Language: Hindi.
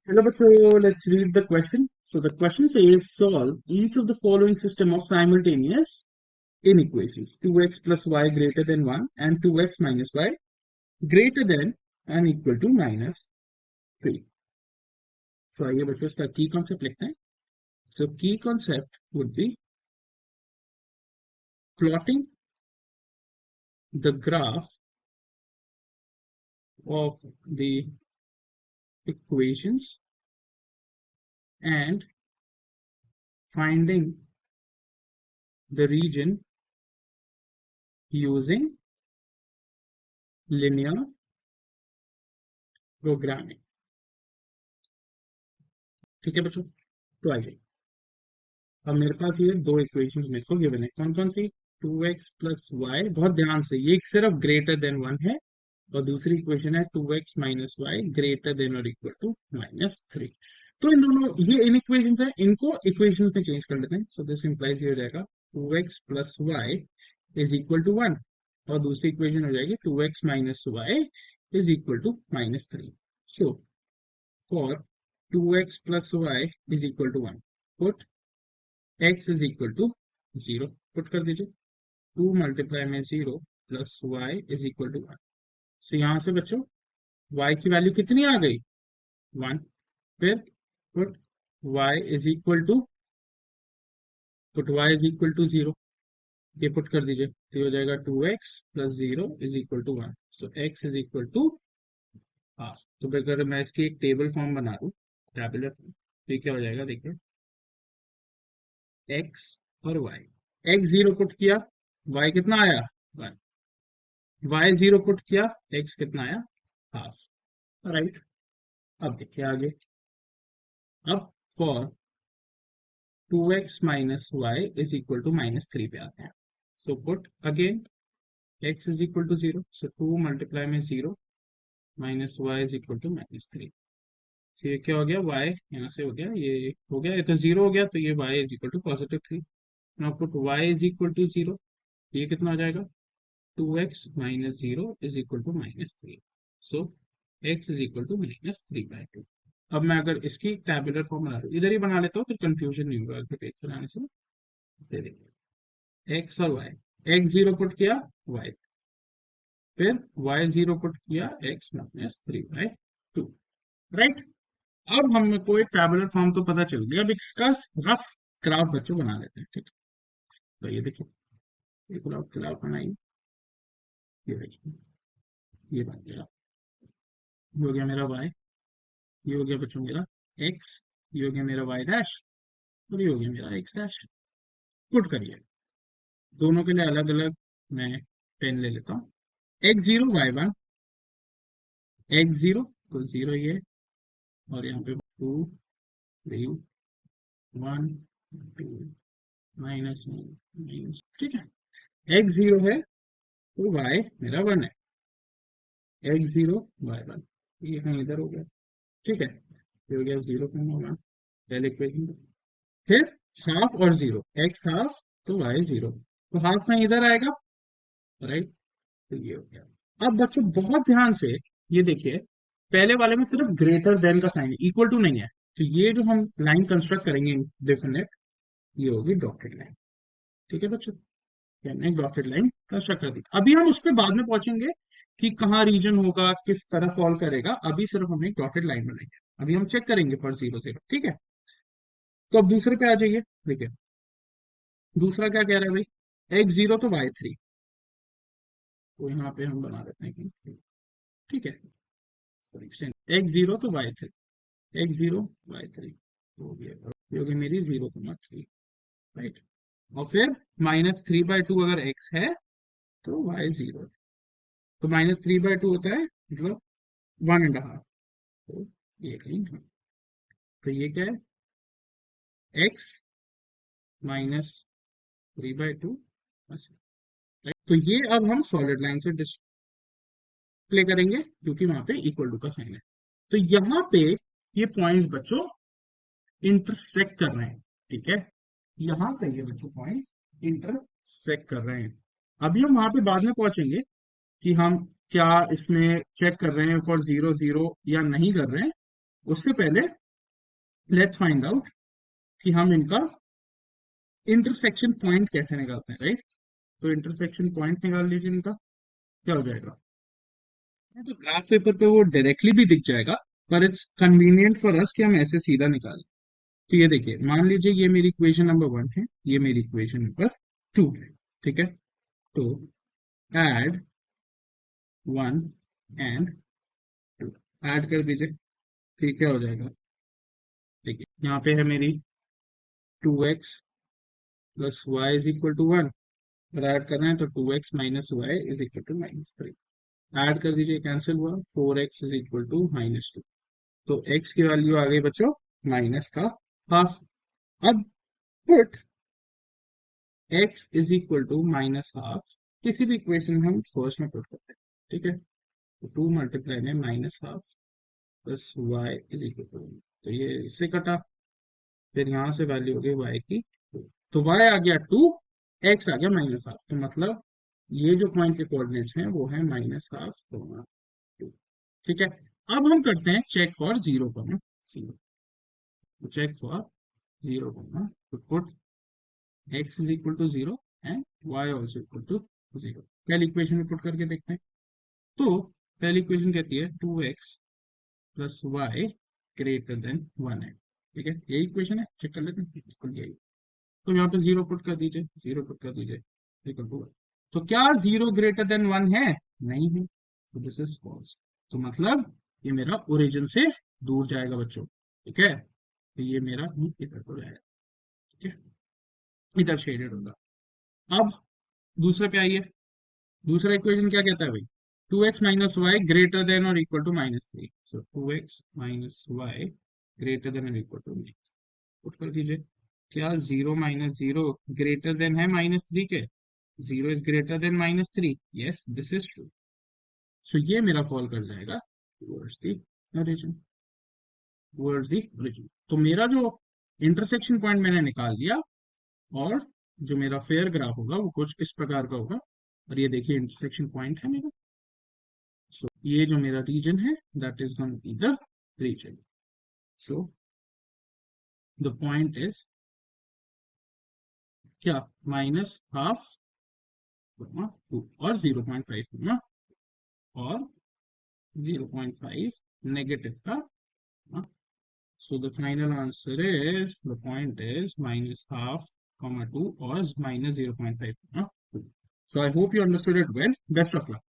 Hello, bachcho. Let's read the question. So the question says solve each of the following system of simultaneous inequations: 2x plus y greater than 1 and 2x minus y greater than and equal to minus 3. So आइए बच्चों इसका key concept लिखते हैं. So key concept would be plotting the graph of the equations and finding the region using linear programming. ठीक है बच्चों, तो आइए अब मेरे पास ये दो इक्वेशंस मेरे को गिवन है. कौन कौन सी? 2x plus Y. बहुत ध्यान से, ये सिर्फ ग्रेटर देन 1 है. और दूसरी इक्वेशन है 2x minus y greater than और इक्वल टू माइनस 3. तो इन दोनों ये इन इक्वेशंस है, इनको इक्वेशंस में चेंज कर लेते हैं. सो दिस इंप्लाइज ये हो जाएगा 2x plus y is equal to 1 और दूसरी इक्वेशन हो जाएगी 2x minus y is equal to minus 3. So for 2x plus y is equal to 1 put x is equal to 0 put कर दीजिए. 2 मल्टीप्लाई में 0 plus y is equal to 1. So यहां से बच्चों y की वैल्यू कितनी आ गई? 1. फिर put y is equal to put y is equal to 0. ये पुट कर दीजिए तो ये हो जाएगा 2x plus 0 is equal to 1. So x is equal to half. तो अगर मैं इसकी एक टेबल फॉर्म बना दूं, टेबुलर फॉर्म, तो ये क्या हो जाएगा? देखिए x और y. x 0 पुट किया, y कितना आया? 1. y 0 पुट किया, x कितना आया? हाफ. राइट. अब देखिए आगे. अब for 2x minus y is equal to minus 3 पे आते हैं. So put again x is equal to 0. So 2 multiply में 0 minus y is equal to minus 3. ये क्या हो गया? y यहाँ से हो गया, ये हो गया, ये तो 0 हो गया, तो ये y is equal to positive 3. Now put y is equal to 0. ये कितना हो जाएगा? 2x minus 0 is equal to minus 3. So x is equal to minus 3/2. अब मैं अगर इसकी टैबुलर फॉर्म बना दूं, इधर ही बना लेता हूँ, फिर कंफ्यूजन नहीं होगा फिर पेज बनाने से. दे देखिए x और y. x 0 पुट किया, y. फिर y 0 पुट किया, x माइनस 3/2. राइट. अब हमको एक टैबुलर फॉर्म तो पता चल गया. अब इसका रफ ग्राफ बच्चों बना लेते हैं. ठीक है, तो ये देखिए एक रफ ग्राफ बनाइए. ये देखिए ये बन गया. ये हो गया मेरा y, ये हो गया बच्चों मेरा x, ये हो गया मेरा y डैश और ये हो गया मेरा x डैश. पुट करिए. दोनों के लिए अलग अलग मैं पेन ले लेता हूँ. x0 y1, x0 तो 0 ये, और यहाँ पे 2 3 1 2 माइनस 1 माइनस. ठीक है, x0 है तो y मेरा 1 है. x0 y1 ये कहीं इधर हो गया. ठीक है, ये हो गया 0 पहले इक्वेशन. फिर हाफ और 0, x हाफ तो y 0, तो हाफ में इधर आएगा. राइट. तो ये हो गया. अब बच्चों बहुत ध्यान से ये देखिए, पहले वाले में सिर्फ ग्रेटर देन का साइन है, इक्वल टू नहीं है. तो ये जो हम लाइन कंस्ट्रक्ट करेंगे डेफिनेट, ये होगी डॉटेड लाइन. ठीक है बच्चों, ये हमने डॉटेड लाइन कंस्ट्रक्ट कर दी. अभी हम उस पर बाद में पहुंचेंगे कि कहाँ रीजन होगा, किस तरह फॉल करेगा. अभी सिर्फ हमने डॉटेड लाइन बनाई है. अभी हम चेक करेंगे फॉर 0 0. ठीक है, तो अब दूसरे पे आ जाइए. देखिए दूसरा क्या कह रहा है भाई? x0 तो y3, तो यहाँ पे हम बना देते हैं कि 3. ठीक है, x0 तो y3, x0 y3 हो गया, ये हो गई मेरी 0,3. राइट. और फिर माइनस 3/2 अगर x है तो y0, तो माइनस 3/2 होता है मतलब 1.5. तो ये कहीं, तो ये क्या है? x minus 3/2. तो ये अब हम सॉलिड लाइन से डिस्प्ले करेंगे क्योंकि वहां पे इक्वल टू का साइन है. तो यहाँ पे ये पॉइंट्स बच्चों इंटरसेक्ट कर रहे हैं. ठीक है, यहाँ पे ये बच्चों पॉइंट्स इंटरसेक्ट कर रहे हैं. अभी हम वहां पे बाद में पहुंचेंगे कि हम क्या इसमें चेक कर रहे हैं फॉर 0 0 या नहीं कर रहे हैं. उससे पहले लेट्स फाइंड आउट कि हम इनका इंटरसेक्शन पॉइंट कैसे निकालते हैं, राइट। तो इंटरसेक्शन पॉइंट निकाल लीजिए इनका, क्या हो जाएगा। तो ग्राफ पेपर पे वो डायरेक्टली भी दिख जाएगा, पर इट्स कन्वीनियंट फॉर अस कि हम ऐसे सीधा निकालें। तो ये देखिए, मान लीजिए ये मेरी इक्वेशन नंबर 1 है, ये मेरी इक्वेशन नंबर 2 है, ठीक है। तो एड 1 एंड 2 ऐड कर दीजिए, ठीक है, हो जाएगा। ठीक है, यहाँ पे है मेरी 2x plus y is equal to 1, और ऐड करना है तो 2x minus y is equal to -3। Add कर दीजिए, कैंसिल हुआ, 4x इज इक्वल टू -2। तो x की वैल्यू आ गई बच्चों माइनस का हाफ। अब put x is equal to -12, किसी भी इक्वेशन में हम फर्स्ट में पुट करते हैं, ठीक है। तो 2 मल्टीप्लाई में -12 plus y is equal to, तो ये इससे कटा, फिर यहाँ से वैल्यू हो गई y की 2। तो y आ गया 2, x आ गया -12, तो मतलब ये जो पॉइंट के कोऑर्डिनेट्स हैं वो है -12, 2, ठीक है। अब हम करते हैं चेक फॉर 0, चेक फॉर 0, तो put x is equal to 0 and y also equal to 0। पहली इक्वेशन में पुट करके देखते हैं। तो पहली इक्वेशन कहती है 2x plus Y greater then 1 है, ठीक है, यही इक्वेशन है, चेक कर लेते हैं, बिल्कुल यही। तो यहाँ पे 0 पुट कर दीजिए, 0 पुट कर दीजिए, इक्वल टू 1। तो क्या 0 ग्रेटर देन 1 है? नहीं है, तो दिस इज फॉल्स। तो मतलब ये मेरा ओरिजिन से दूर जाएगा बच्चों, ठीक है। तो ये मेरा इधर को जाएगा, ठीक है, इधर शेडेड होगा। अब दूसरे पे आइए, दूसरा इक्वेशन क्या कहता है भाई, 2x minus y greater than और equal to -3। So 2x minus y greater than और इक्वल टू -3 पुट कर दीजिए। क्या 0 माइनस 0 ग्रेटर देन है -3 के? 0 is greater than -3, yes this is true. So ये मेरा फॉल कर जाएगा towards the origin, towards the origin. तो मेरा जो इंटरसेक्शन पॉइंट मैंने निकाल लिया, और जो मेरा फेयर ग्राफ होगा वो कुछ इस प्रकार का होगा, और ये देखिए इंटरसेक्शन पॉइंट है मेरा। सो ये जो मेरा रीजन है that is going to be the region. So the point is क्या, -12, 2 और 0.5, और 0.5 नेगेटिव का। So the final answer is, the point is -12, 2 or -0.5. So I hope you understood it well. Best of luck.